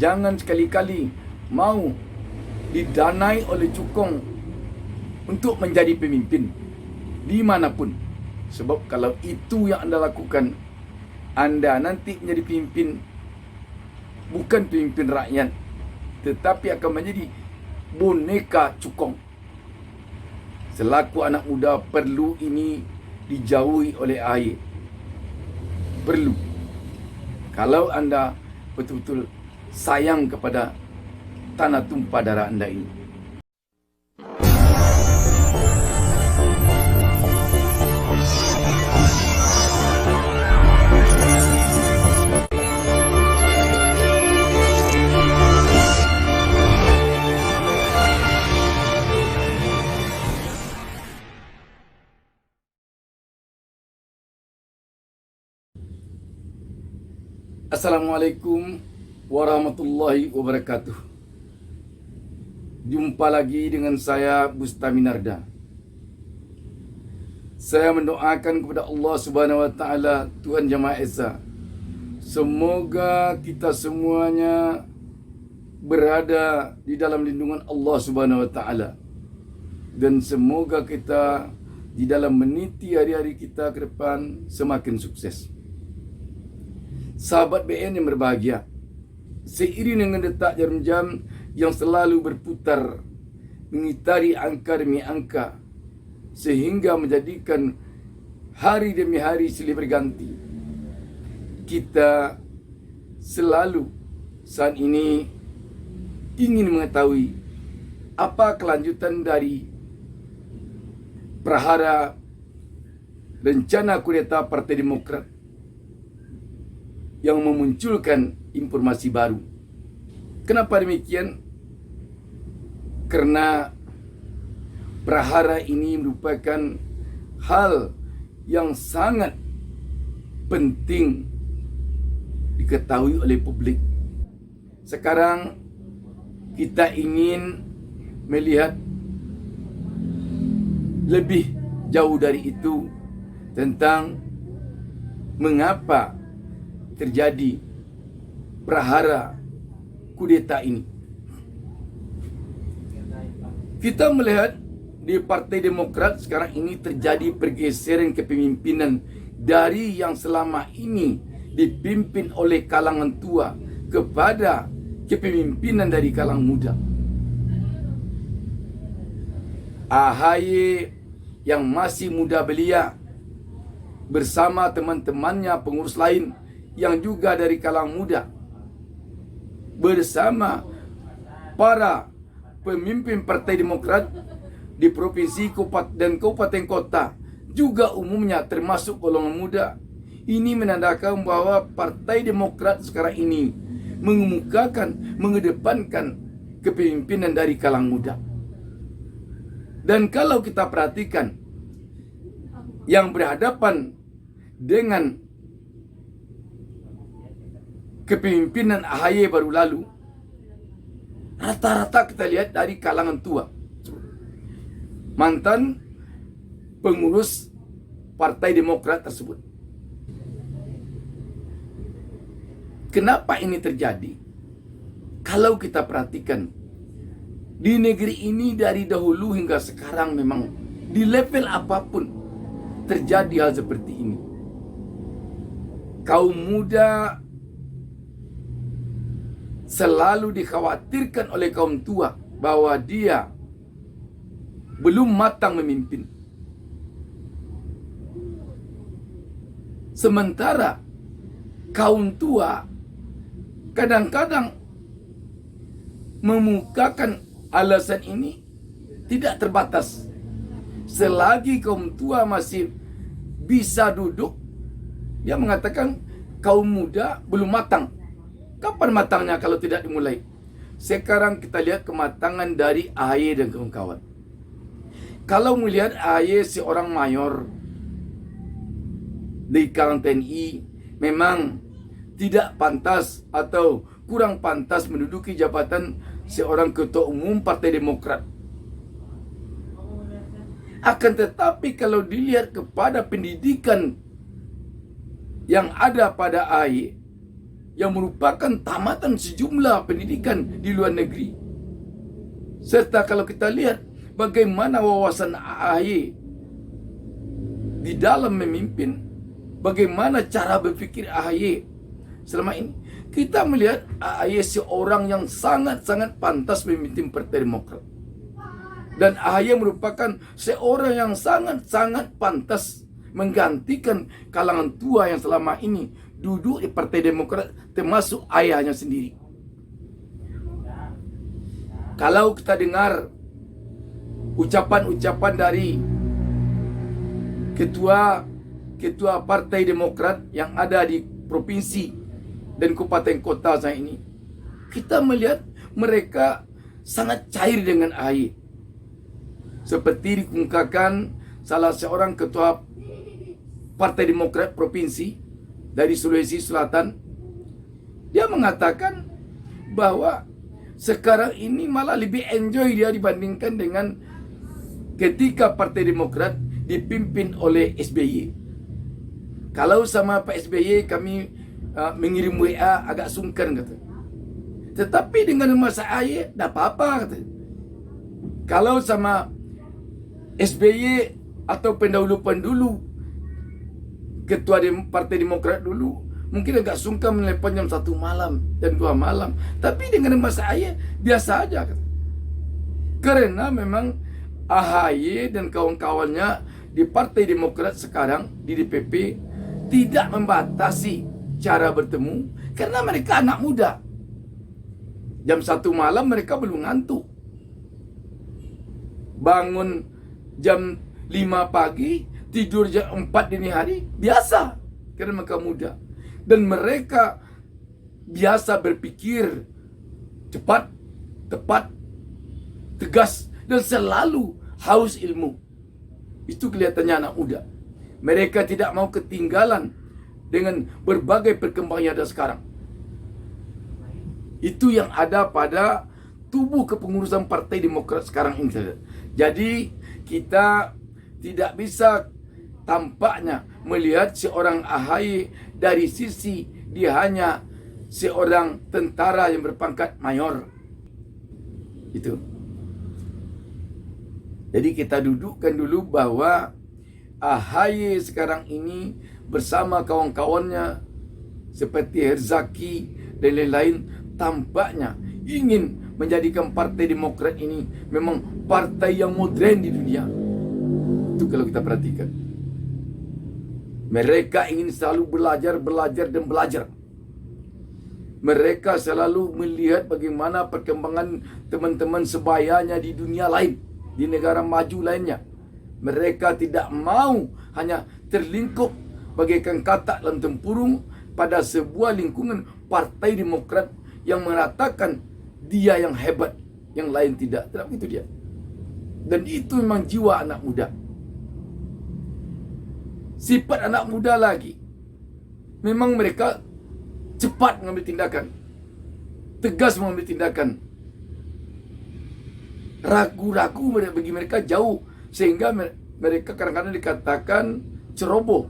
Jangan sekali-kali mau didanai oleh cukong untuk menjadi pemimpin dimanapun. Sebab kalau itu yang anda lakukan, anda nanti menjadi pemimpin, bukan pemimpin rakyat, tetapi akan menjadi boneka cukong. Selaku anak muda, perlu ini dijauhi oleh air. Perlu. Kalau anda betul-betul sayang kepada tanah tumpah darah anda ini. Assalamualaikum warahmatullahi wabarakatuh. Jumpa lagi dengan saya Bustami Narda. Saya mendoakan kepada Allah Subhanahu wa taala, Tuhan Yang Maha Esa, semoga kita semuanya berada di dalam lindungan Allah Subhanahu wa taala, dan semoga kita di dalam meniti hari-hari kita ke depan semakin sukses. Sahabat BN yang berbahagia, seiring dengan detak jarum jam yang selalu berputar mengitari angka demi angka, sehingga menjadikan hari demi hari silih berganti, kita selalu saat ini ingin mengetahui apa kelanjutan dari prahara rencana kudeta Partai Demokrat yang memunculkan informasi baru. Kenapa demikian? Karena prahara ini merupakan hal yang sangat penting diketahui oleh publik. Sekarang kita ingin melihat lebih jauh dari itu tentang mengapa terjadi prahara kudeta ini. Kita melihat di Partai Demokrat sekarang ini terjadi pergeseran kepemimpinan dari yang selama ini dipimpin oleh kalangan tua kepada kepemimpinan dari kalangan muda. AHY yang masih muda belia bersama teman-temannya pengurus lain yang juga dari kalangan muda, bersama para pemimpin Partai Demokrat di provinsi dan kabupaten kota, juga umumnya termasuk golongan muda. Ini menandakan bahwa Partai Demokrat sekarang ini mengedepankan kepemimpinan dari kalangan muda. Dan kalau kita perhatikan yang berhadapan dengan kepemimpinan AHY baru lalu, rata-rata kita lihat dari kalangan tua, mantan pengurus Partai Demokrat tersebut. Kenapa ini terjadi? Kalau kita perhatikan, di negeri ini dari dahulu hingga sekarang memang di level apapun terjadi hal seperti ini. Kaum muda selalu dikhawatirkan oleh kaum tua bahwa dia belum matang memimpin. Sementara kaum tua kadang-kadang memukakan alasan ini tidak terbatas. Selagi kaum tua masih bisa duduk, dia mengatakan kaum muda belum matang. Kapan matangnya kalau tidak dimulai? Sekarang kita lihat kematangan dari AHY dan kawan-kawan. Kalau melihat AHY seorang mayor di kalangan TNI, memang tidak pantas atau kurang pantas menduduki jabatan seorang ketua umum Partai Demokrat. Akan tetapi kalau dilihat kepada pendidikan yang ada pada AHY, yang merupakan tamatan sejumlah pendidikan di luar negeri. Serta kalau kita lihat bagaimana wawasan AHY di dalam memimpin, bagaimana cara berpikir AHY selama ini, kita melihat AHY seorang yang sangat-sangat pantas memimpin Partai Demokrat. Dan AHY merupakan seorang yang sangat-sangat pantas menggantikan kalangan tua yang selama ini duduk di Partai Demokrat, termasuk ayahnya sendiri. Kalau kita dengar ucapan-ucapan dari ketua Partai Demokrat yang ada di provinsi dan kabupaten kota saya ini, kita melihat mereka sangat cair dengan AHY. Seperti dikemukakan salah seorang ketua Partai Demokrat provinsi dari Sulawesi Selatan, dia mengatakan bahwa sekarang ini malah lebih enjoy dia dibandingkan dengan ketika Partai Demokrat dipimpin oleh SBY. Kalau sama Pak SBY kami mengirim WA agak sungkan, kata. Tetapi dengan masa AHY dah apa-apa, kata. Kalau sama SBY atau pendahulu ketua Partai Demokrat dulu, mungkin agak sungkan menelepon jam 1 malam dan 2 malam. Tapi dengan masa AHY biasa aja, kata. Karena memang AHY dan kawan-kawannya di Partai Demokrat sekarang di DPP tidak membatasi cara bertemu, karena mereka anak muda. Jam 1 malam mereka belum ngantuk. Bangun jam 5 pagi, tidur jam 4 dini hari, biasa. Karena mereka muda. Dan mereka biasa berpikir cepat, tepat, tegas, dan selalu haus ilmu. Itu kelihatannya anak muda. Mereka tidak mau ketinggalan dengan berbagai perkembangan yang ada sekarang. Itu yang ada pada tubuh kepengurusan Partai Demokrat sekarang ini. Jadi kita tidak bisa tampaknya melihat seorang AHY dari sisi dia hanya seorang tentara yang berpangkat mayor. Itu. Jadi kita dudukkan dulu bahwa AHY sekarang ini bersama kawan-kawannya seperti Herzaki dan lain-lain tampaknya ingin menjadikan Partai Demokrat ini memang partai yang modern di dunia. Itu kalau kita perhatikan. Mereka ingin selalu belajar dan belajar. Mereka selalu melihat bagaimana perkembangan teman-teman sebayanya di dunia lain, di negara maju lainnya. Mereka tidak mau hanya terlingkup bagaikan katak dalam tempurung pada sebuah lingkungan Partai Demokrat yang mengatakan dia yang hebat, yang lain tidak. Tidak begitu dia. Dan itu memang jiwa anak muda. Sifat anak muda lagi, memang mereka cepat mengambil tindakan, tegas mengambil tindakan. Ragu-ragu bagi mereka jauh, sehingga mereka kadang-kadang dikatakan ceroboh.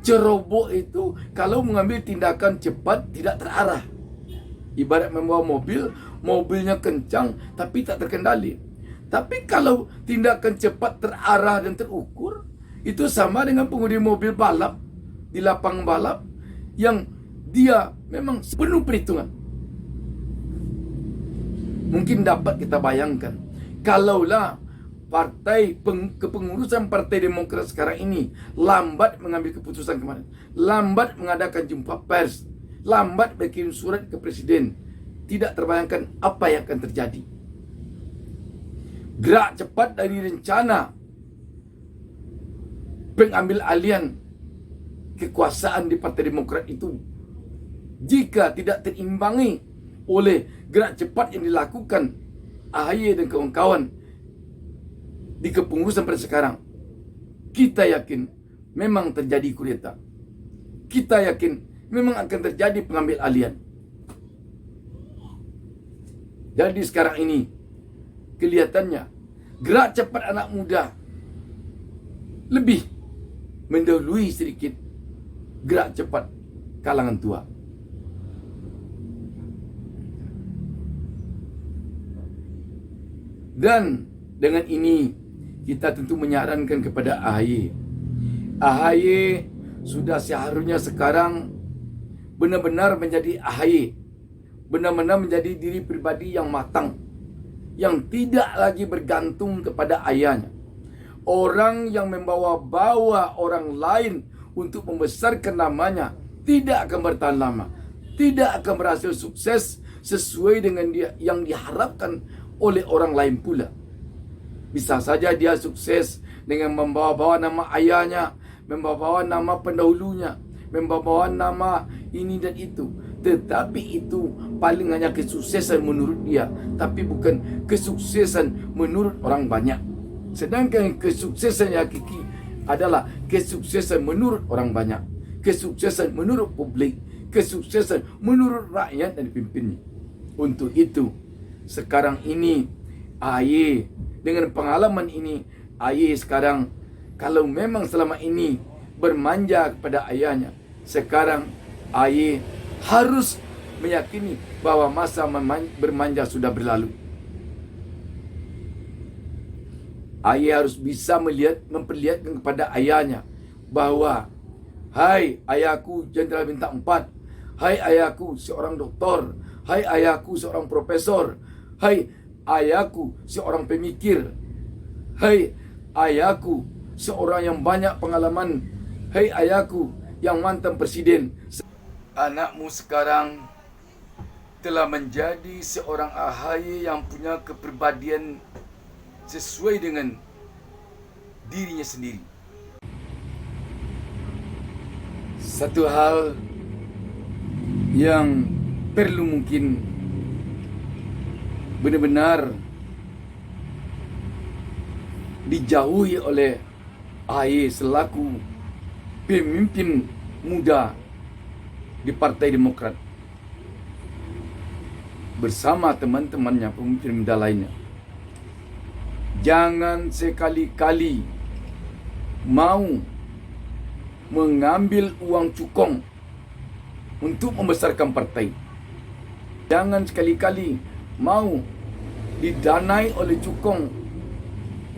Ceroboh itu kalau mengambil tindakan cepat tidak terarah. Ibarat membawa mobil, mobilnya kencang tapi tak terkendali. Tapi kalau tindakan cepat terarah dan terukur, itu sama dengan pengemudi mobil balap di lapang balap yang dia memang penuh perhitungan. Mungkin dapat kita bayangkan, kalaulah kepengurusan Partai Demokrat sekarang ini lambat mengambil keputusan kemarin, lambat mengadakan jumpa pers, lambat berkirim surat ke Presiden, tidak terbayangkan apa yang akan terjadi. Gerak cepat dari rencana pengambil alian kekuasaan di Partai Demokrat itu, jika tidak terimbangi oleh gerak cepat yang dilakukan AHY dan kawan-kawan di kepengurusan pada sekarang, kita yakin memang terjadi kudeta. Kita yakin memang akan terjadi pengambil alian. Jadi sekarang ini kelihatannya gerak cepat anak muda lebih mendahului sedikit gerak cepat kalangan tua. Dan dengan ini kita tentu menyarankan kepada AHY. AHY sudah seharusnya sekarang benar-benar menjadi AHY, benar-benar menjadi diri pribadi yang matang, yang tidak lagi bergantung kepada ayahnya. Orang yang membawa-bawa orang lain untuk membesarkan namanya tidak akan bertahan lama, tidak akan berhasil sukses sesuai dengan yang diharapkan oleh orang lain pula. Bisa saja dia sukses dengan membawa-bawa nama ayahnya, membawa-bawa nama pendahulunya, membawa-bawa nama ini dan itu. Tetapi itu paling hanya kesuksesan menurut dia, tapi bukan kesuksesan menurut orang banyak. Sedangkan kesuksesan yang hakiki adalah kesuksesan menurut orang banyak, kesuksesan menurut publik, kesuksesan menurut rakyat dan pimpinnya. Untuk itu, sekarang ini AHY dengan pengalaman ini, AHY sekarang kalau memang selama ini bermanja kepada ayahnya, sekarang AHY harus meyakini bahwa masa bermanja sudah berlalu. AHY harus bisa memperlihatkan kepada ayahnya bahwa, hai ayahku Jenderal Bintang 4, hai ayahku seorang doktor, hai ayahku seorang profesor, hai ayahku seorang pemikir, hai ayahku seorang yang banyak pengalaman, hai ayahku yang mantan presiden. Anakmu sekarang telah menjadi seorang AHY yang punya kepribadian sesuai dengan dirinya sendiri. Satu hal yang perlu mungkin benar-benar dijauhi oleh AHY selaku pemimpin muda di Partai Demokrat bersama teman-temannya pemimpin muda lainnya. Jangan sekali-kali mau mengambil uang cukong untuk membesarkan partai. Jangan sekali-kali mau didanai oleh cukong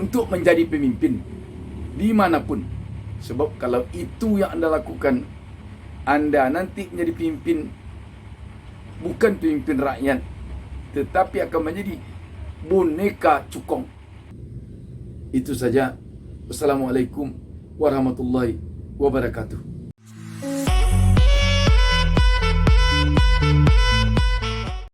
untuk menjadi pemimpin dimanapun. Sebab kalau itu yang anda lakukan, anda nanti menjadi pemimpin, bukan pemimpin rakyat, tetapi akan menjadi boneka cukong. Itu saja. Wassalamualaikum warahmatullahi wabarakatuh.